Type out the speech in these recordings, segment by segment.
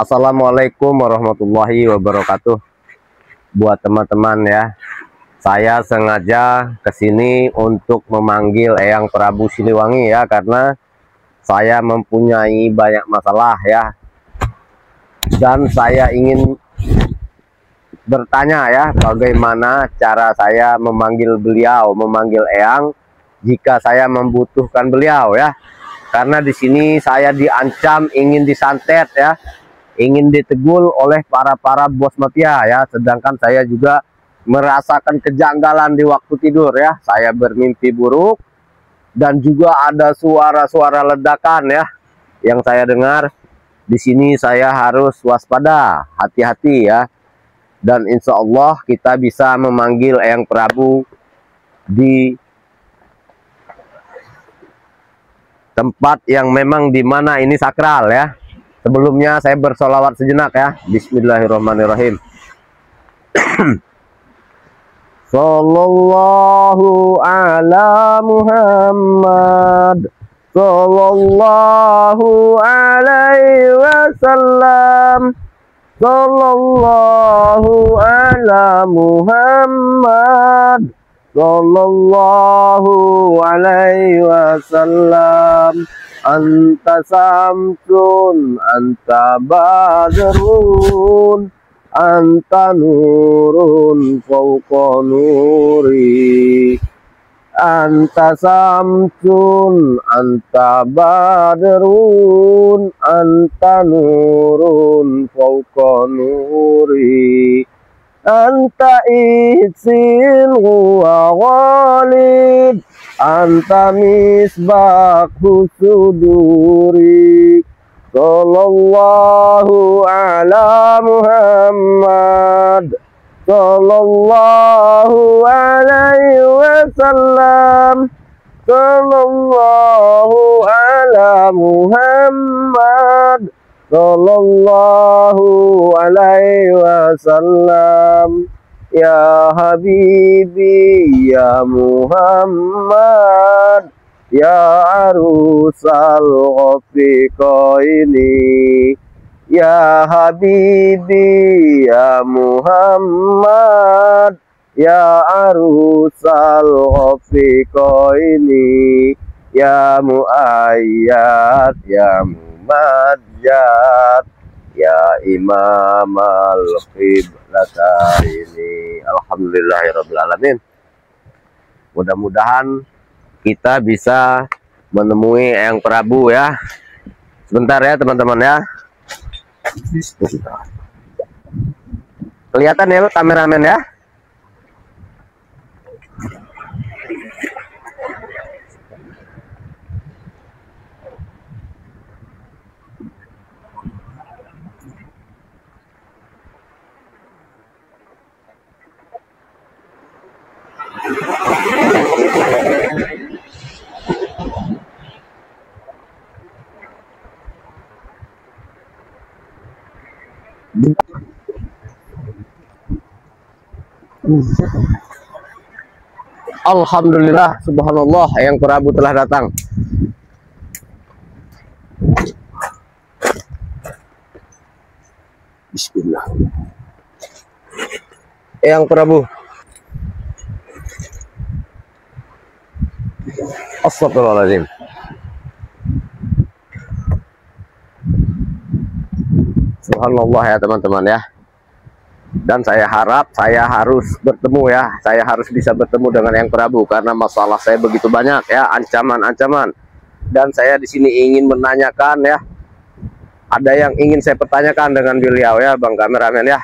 Assalamualaikum warahmatullahi wabarakatuh. Buat teman-teman ya, saya sengaja kesini untuk memanggil Eyang Prabu Siliwangi ya, karena saya mempunyai banyak masalah ya, dan saya ingin bertanya ya, bagaimana cara saya memanggil beliau, memanggil Eyang jika saya membutuhkan beliau ya. Karena di sini saya diancam ingin disantet ya, ingin ditegul oleh para bos mafia ya. Sedangkan saya juga merasakan kejanggalan di waktu tidur ya. Saya bermimpi buruk dan juga ada suara-suara ledakan ya yang saya dengar. Di sini saya harus waspada, hati-hati ya. Dan insya Allah kita bisa memanggil Eyang Prabu di tempat yang memang dimana ini sakral ya. Sebelumnya saya bersolawat sejenak ya. Bismillahirrahmanirrahim. Sallallahu ala Muhammad, sallallahu alaihi wasallam, sallallahu ala Muhammad, sallallahu alaihi wasallam. Anta samsun, anta badrun, anta nurun fauqa nuri. Anta samsun, anta badrun, anta nurun fauqa nuri. Anta isil wa ghalib, anta misbahu suduri. Sallallahu ala Muhammad, sallallahu alaihi wasallam, sallallahu ala Muhammad, sallallahu alaihi wasallam. Ya Habibi ya Muhammad, ya arusal ghafiqaini, ya Habibi ya Muhammad, ya arusal ghafiqaini, ya muayyad ya mumajjad, ya imam al-qiblataini. Alhamdulillahirabbil alamin. Mudah-mudahan kita bisa menemui Eyang Prabu ya. Sebentar ya teman-teman ya. Kelihatan ya kameramen ya. Alhamdulillah, subhanallah, Eyang Prabu telah datang. Bismillah. Eyang Prabu. Astagfirullahaladzim. Subhanallah ya teman-teman ya. Dan saya harap saya harus bertemu ya. Saya harus bisa bertemu dengan Eyang Prabu karena masalah saya begitu banyak ya, ancaman-ancaman. Dan saya di sini ingin menanyakan ya. Ada yang ingin saya pertanyakan dengan beliau ya, Bang Kameramen ya.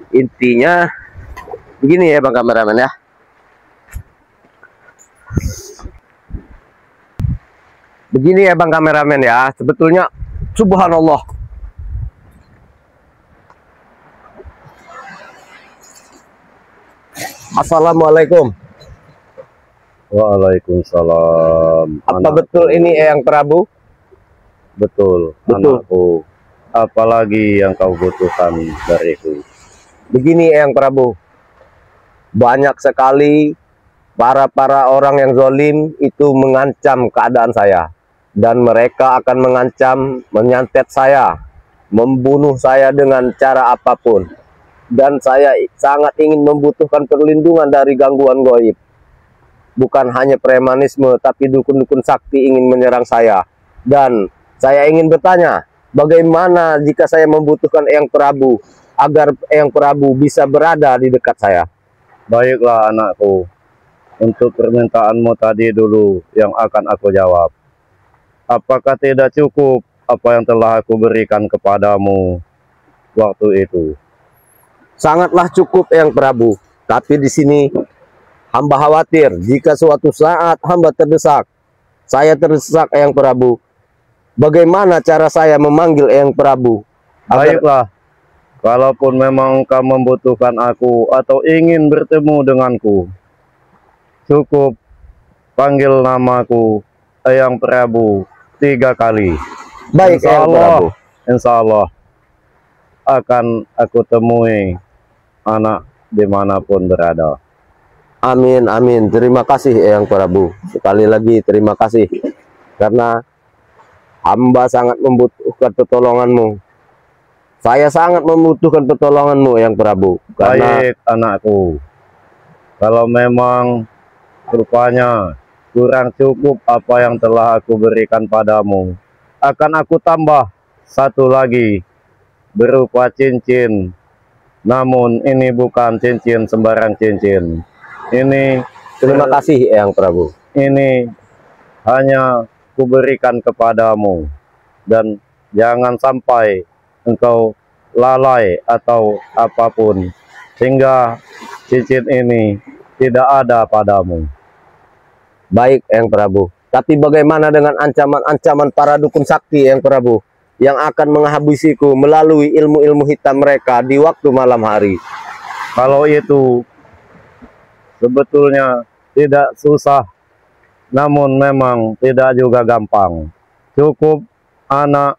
Intinya begini ya, Bang Kameramen ya. Begini ya, Bang Kameramen ya. Sebetulnya subhanallah, Assalamualaikum. Waalaikumsalam. Apa betul ini Eyang Prabu? Betul, anakku. Apalagi yang kau butuhkan dariku? Begini Eyang Prabu, banyak sekali para orang yang zalim itu mengancam keadaan saya, dan mereka akan mengancam menyantet saya membunuh saya dengan cara apapun. Dan saya sangat ingin membutuhkan perlindungan dari gangguan goib. Bukan hanya premanisme, tapi dukun-dukun sakti ingin menyerang saya. Dan saya ingin bertanya, bagaimana jika saya membutuhkan Eyang Prabu, agar Eyang Prabu bisa berada di dekat saya? Baiklah anakku, untuk permintaanmu tadi dulu yang akan aku jawab. Apakah tidak cukup apa yang telah aku berikan kepadamu waktu itu? Sangatlah cukup Eyang Prabu. Tapi di sini hamba khawatir jika suatu saat hamba terdesak. Saya terdesak Eyang Prabu. Bagaimana cara saya memanggil Eyang Prabu? Baiklah, kalaupun memang engkau membutuhkan aku atau ingin bertemu denganku, cukup panggil namaku Eyang Prabu 3 kali. Baik Eyang Prabu. Insya Allah akan aku temui anak dimanapun berada. Amin, amin. Terima kasih Eyang Prabu. Sekali lagi terima kasih. Karena hamba sangat membutuhkan pertolonganmu. Saya sangat membutuhkan pertolonganmu Eyang Prabu. Karena... Baik anakku, kalau memang rupanya kurang cukup apa yang telah aku berikan padamu, akan aku tambah satu lagi berupa cincin. Namun ini bukan cincin sembarang cincin. Ini terima kasih Eyang Prabu. Ini hanya kuberikan kepadamu, dan jangan sampai engkau lalai atau apapun sehingga cincin ini tidak ada padamu. Baik Eyang Prabu. Tapi bagaimana dengan ancaman-ancaman para dukun sakti Eyang Prabu, yang akan menghabisiku melalui ilmu-ilmu hitam mereka di waktu malam hari? Kalau itu sebetulnya tidak susah, namun memang tidak juga gampang. Cukup anak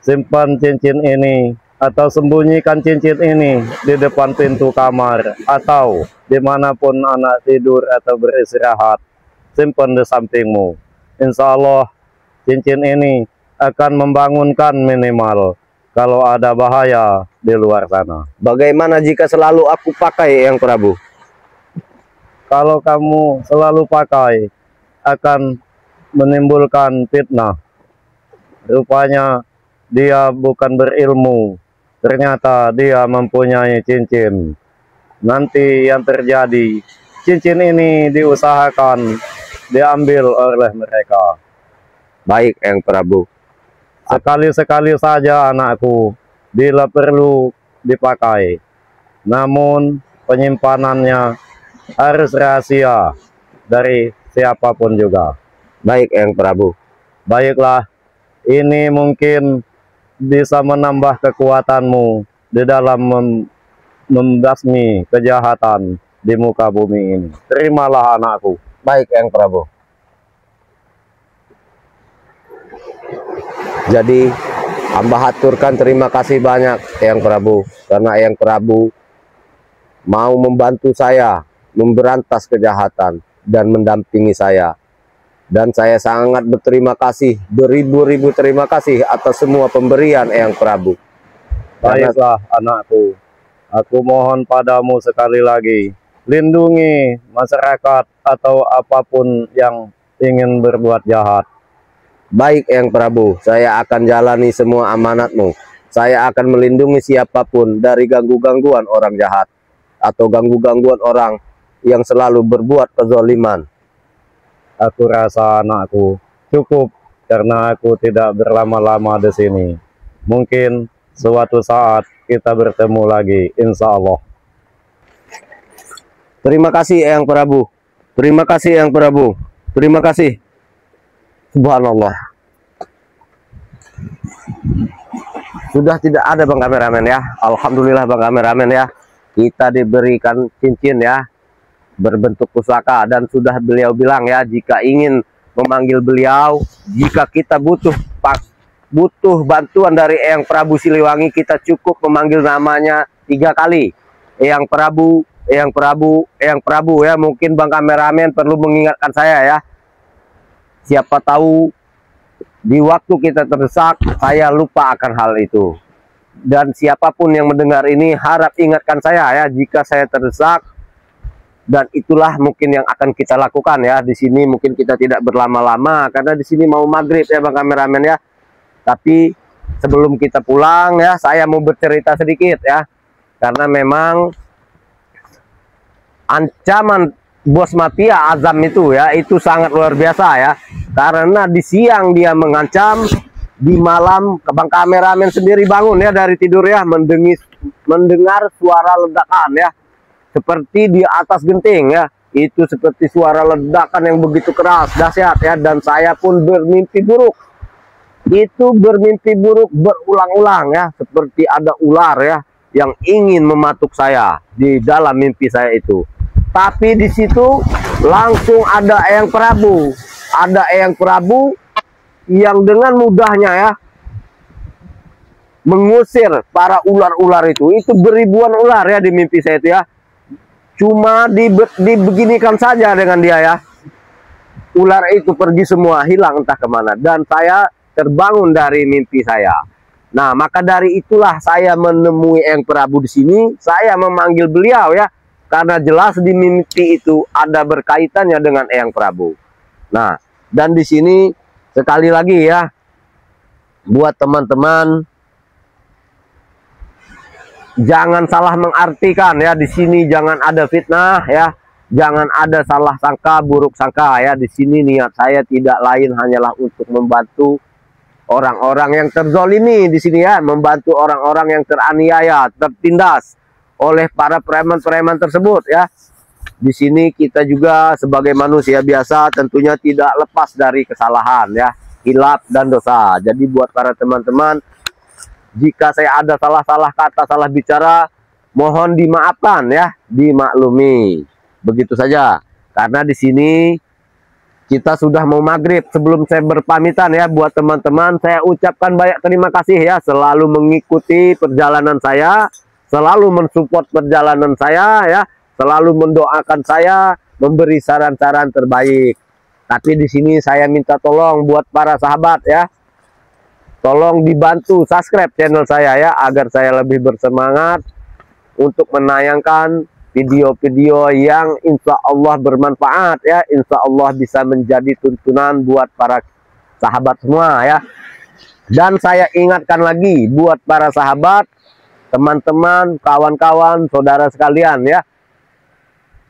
simpan cincin ini atau sembunyikan cincin ini di depan pintu kamar atau dimanapun anak tidur atau beristirahat, simpan di sampingmu. Insya Allah cincin ini akan membangunkan minimal kalau ada bahaya di luar sana. Bagaimana jika selalu aku pakai Eyang Prabu? Kalau kamu selalu pakai, akan menimbulkan fitnah. Rupanya dia bukan berilmu, ternyata dia mempunyai cincin. Nanti yang terjadi, cincin ini diusahakan diambil oleh mereka. Baik Eyang Prabu. Sekali-sekali saja anakku, bila perlu dipakai. Namun penyimpanannya harus rahasia dari siapapun juga. Baik Eyang Prabu. Baiklah, ini mungkin bisa menambah kekuatanmu di dalam membasmi kejahatan di muka bumi ini. Terimalah anakku. Baik Eyang Prabu. Jadi hamba haturkan terima kasih banyak Eyang Prabu, karena Eyang Prabu mau membantu saya memberantas kejahatan dan mendampingi saya. Dan saya sangat berterima kasih, beribu-ribu terima kasih atas semua pemberian Eyang Prabu. Baiklah anakku, aku mohon padamu sekali lagi, lindungi masyarakat atau apapun yang ingin berbuat jahat. Baik Eyang Prabu, saya akan jalani semua amanatmu. Saya akan melindungi siapapun dari ganggu-gangguan orang jahat atau ganggu-gangguan orang yang selalu berbuat kezaliman. Aku rasa anakku cukup, karena aku tidak berlama-lama di sini. Mungkin suatu saat kita bertemu lagi, insya Allah. Terima kasih Eyang Prabu. Terima kasih Eyang Prabu. Terima kasih. Subhanallah. Sudah tidak ada Bang Kameramen ya. Alhamdulillah Bang Kameramen ya. Kita diberikan cincin ya, berbentuk pusaka, dan sudah beliau bilang ya, jika ingin memanggil beliau, jika kita butuh bantuan dari Eyang Prabu Siliwangi, kita cukup memanggil namanya 3 kali. Eyang Prabu, Eyang Prabu, Eyang Prabu ya. Mungkin Bang Kameramen perlu mengingatkan saya ya. Siapa tahu di waktu kita terdesak, saya lupa akan hal itu. Dan siapapun yang mendengar ini harap ingatkan saya ya jika saya terdesak. Dan itulah mungkin yang akan kita lakukan ya. Di sini mungkin kita tidak berlama-lama karena di sini mau maghrib ya Bang kameramen ya. Tapi sebelum kita pulang ya, saya mau bercerita sedikit ya. Karena memang ancaman bos mafia Azam itu ya, itu sangat luar biasa ya. Karena di siang dia mengancam, di malam Bang kameramen sendiri bangun ya dari tidur ya, mendengar suara ledakan ya. Seperti di atas genting ya, itu seperti suara ledakan yang begitu keras, dahsyat ya. Dan saya pun bermimpi buruk, itu bermimpi buruk berulang-ulang ya, seperti ada ular ya yang ingin mematuk saya di dalam mimpi saya itu. Tapi di situ langsung ada Eyang Prabu, yang dengan mudahnya ya mengusir para ular-ular itu beribuan ular ya di mimpi saya itu ya. Cuma dibeginikan saja dengan dia ya. Ular itu pergi semua, hilang entah kemana. Dan saya terbangun dari mimpi saya. Nah, maka dari itulah saya menemui Eyang Prabu di sini. Saya memanggil beliau ya. Karena jelas di mimpi itu ada berkaitannya dengan Eyang Prabu. Nah, dan di sini sekali lagi ya, buat teman-teman, jangan salah mengartikan ya, di sini jangan ada fitnah ya, jangan ada salah sangka, buruk sangka ya. Di sini niat saya tidak lain hanyalah untuk membantu orang-orang yang terzolimi di sini ya, membantu orang-orang yang teraniaya, tertindas oleh para preman-preman tersebut ya. Di sini kita juga sebagai manusia biasa tentunya tidak lepas dari kesalahan ya, hilaf dan dosa. Jadi buat para teman-teman, jika saya ada salah-salah kata, salah bicara, mohon dimaafkan ya, dimaklumi. Begitu saja. Karena di sini kita sudah mau maghrib. Sebelum saya berpamitan ya, buat teman-teman, saya ucapkan banyak terima kasih ya, selalu mengikuti perjalanan saya, selalu mensupport perjalanan saya ya, selalu mendoakan saya, memberi saran-saran terbaik. Tapi di sini saya minta tolong buat para sahabat ya, tolong dibantu subscribe channel saya ya, agar saya lebih bersemangat untuk menayangkan video-video yang insya Allah bermanfaat ya, insya Allah bisa menjadi tuntunan buat para sahabat semua ya. Dan saya ingatkan lagi buat para sahabat, teman-teman, kawan-kawan, saudara sekalian ya,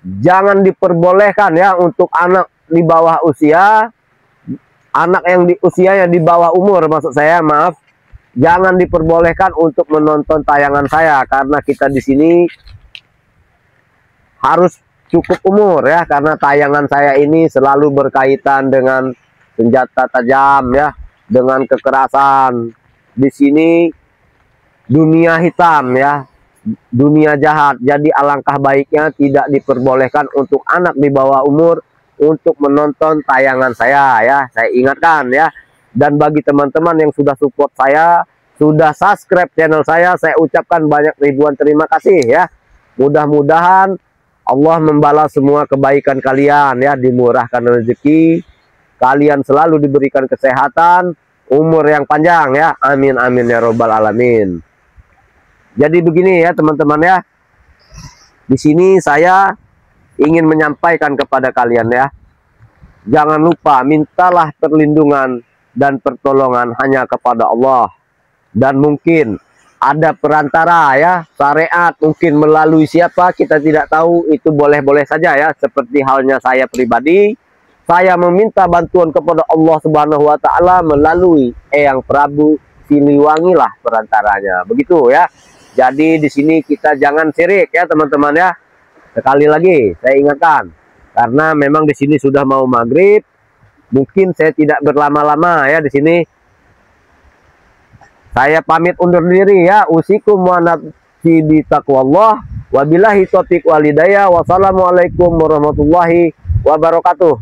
jangan diperbolehkan ya untuk anak di bawah usia, anak yang di usianya di bawah umur, maksud saya, maaf, jangan diperbolehkan untuk menonton tayangan saya, karena kita di sini harus cukup umur ya, karena tayangan saya ini selalu berkaitan dengan senjata tajam ya, dengan kekerasan. Di sini dunia hitam ya, dunia jahat. Jadi alangkah baiknya tidak diperbolehkan untuk anak di bawah umur untuk menonton tayangan saya ya, saya ingatkan ya. Dan bagi teman-teman yang sudah support saya, sudah subscribe channel saya ucapkan banyak ribuan terima kasih ya. Mudah-mudahan Allah membalas semua kebaikan kalian ya, dimurahkan rezeki, kalian selalu diberikan kesehatan, umur yang panjang ya, amin amin ya robbal alamin. Jadi begini ya teman-teman ya, di sini saya ingin menyampaikan kepada kalian ya, jangan lupa mintalah perlindungan dan pertolongan hanya kepada Allah. Dan mungkin ada perantara ya, syariat mungkin melalui siapa kita tidak tahu, itu boleh-boleh saja ya. Seperti halnya saya pribadi, saya meminta bantuan kepada Allah Subhanahu wa taala melalui Eyang Prabu Siliwangi lah perantaranya. Begitu ya. Jadi di sini kita jangan syirik ya teman-teman ya. Sekali lagi saya ingatkan, karena memang di sini sudah mau maghrib, mungkin saya tidak berlama-lama ya di sini. Saya pamit undur diri ya. Usikum wa nafsi bi taqwallah. Wabillahi taufiq wal hidayah. Wassalamualaikum warahmatullahi wabarakatuh.